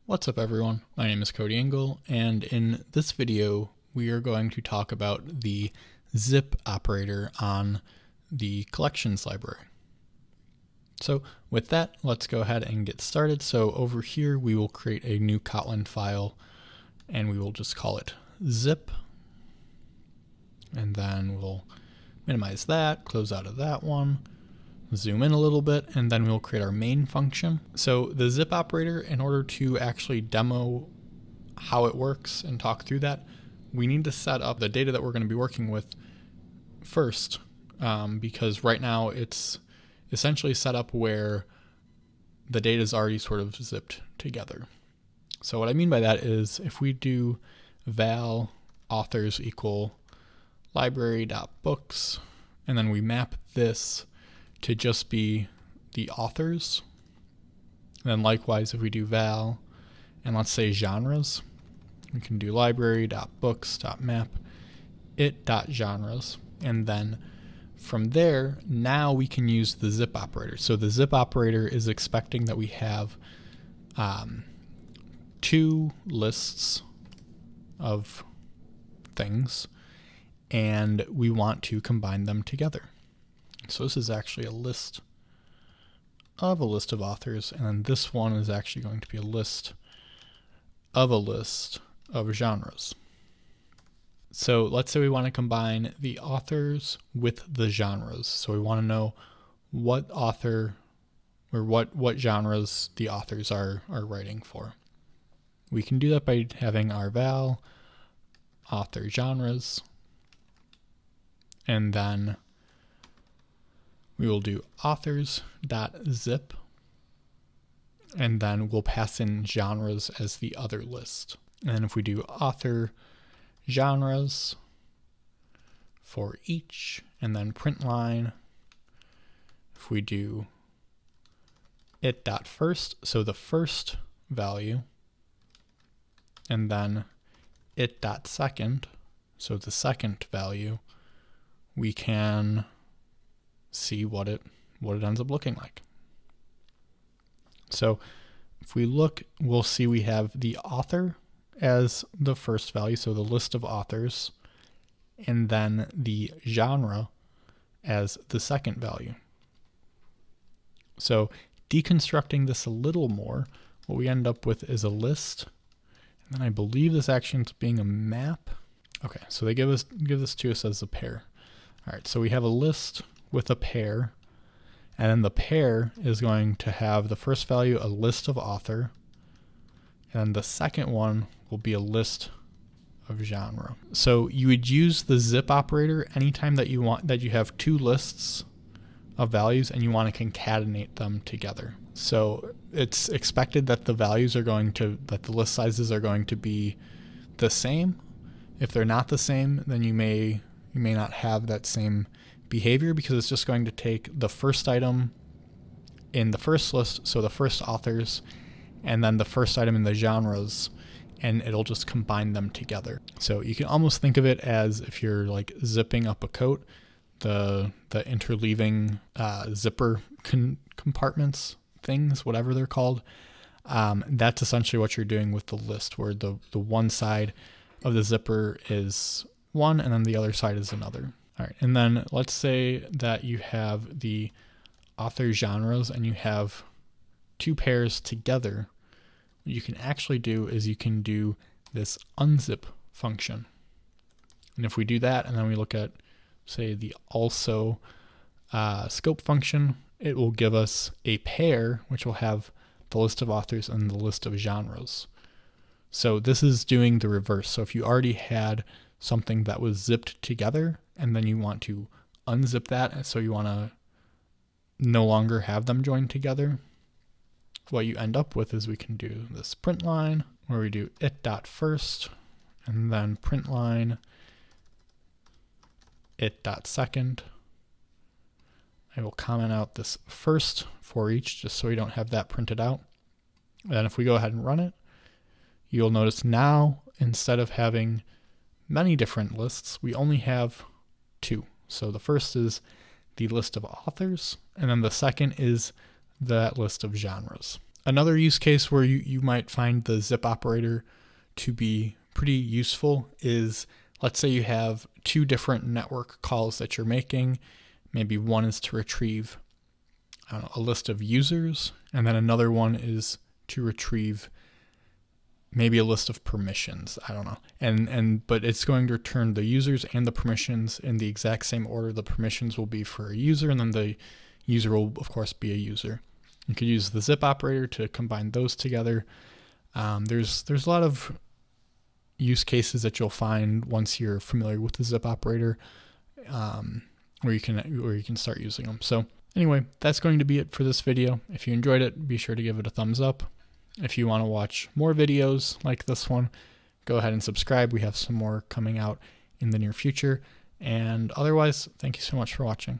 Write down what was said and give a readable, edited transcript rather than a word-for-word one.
What's up everyone, my name is Cody Engel, and in this video we are going to talk about the zip operator on the collections library. So with that, let's go ahead and get started. So over here we will create a new Kotlin file and we will just call it zip, and then we'll minimize that, close out of that one, zoom in a little bit, and then we'll create our main function. So the zip operator, in order to actually demo how it works and talk through that, we need to set up the data that we're going to be working with first, because right now it's essentially set up where the data is already sort of zipped together. So what I mean by that is if we do val authors equal library.books, and then we map this to just be the authors. And then likewise, if we do val and let's say genres, we can do library.books.map it.genres, and then from there, now we can use the zip operator. So the zip operator is expecting that we have two lists of things, and we want to combine them together. So this is actually a list of authors, and then this one is actually going to be a list of genres. So let's say we want to combine the authors with the genres. So we want to know what author or what genres the authors are writing for. We can do that by having our val author genres, and then we will do authors.zip, and then we'll pass in genres as the other list. And if we do author genres for each, and then print line, if we do it.first, so the first value, and then it.second, so the second value, we can see what it ends up looking like. So if we look, we'll see we have the author as the first value, so the list of authors, and then the genre as the second value. So deconstructing this a little more, what we end up with is a list, and then I believe this actually ends up being a map. Okay, so they give this to us as a pair. All right, so we have a list with a pair, and then the pair is going to have the first value a list of author, and the second one will be a list of genre. So you would use the zip operator anytime that you have two lists of values and you want to concatenate them together. So it's expected that the list sizes are going to be the same. If they're not the same, then you may not have that same behavior, because it's just going to take the first item in the first list, so the first authors, and then the first item in the genres, and it'll just combine them together. So you can almost think of it as if you're like zipping up a coat, the interleaving zipper compartments things, whatever they're called. That's essentially what you're doing with the list, where the one side of the zipper is one and then the other side is another. All right, and then let's say that you have the author genres and you have two pairs together. What you can actually do is you can do this unzip function. And if we do that and then we look at, say, the also scope function, it will give us a pair which will have the list of authors and the list of genres. So this is doing the reverse. So if you already had something that was zipped together and then you want to unzip that, and so you want to no longer have them joined together, what you end up with is we can do this print line where we do it.first, and then print line it.second. I will comment out this first for each just so we don't have that printed out. And then if we go ahead and run it, you'll notice now instead of having many different lists, we only have two. So the first is the list of authors, and then the second is that list of genres. Another use case where you might find the zip operator to be pretty useful is, let's say you have two different network calls that you're making. Maybe one is to retrieve, I don't know, a list of users, and then another one is to retrieve maybe a list of permissions. I don't know. But it's going to return the users and the permissions in the exact same order. The permissions will be for a user, and then the user will, of course, be a user. You could use the zip operator to combine those together. There's a lot of use cases that you'll find once you're familiar with the zip operator, where you can start using them. So anyway, that's going to be it for this video. If you enjoyed it, be sure to give it a thumbs up. If you want to watch more videos like this one, go ahead and subscribe. We have some more coming out in the near future. And otherwise, thank you so much for watching.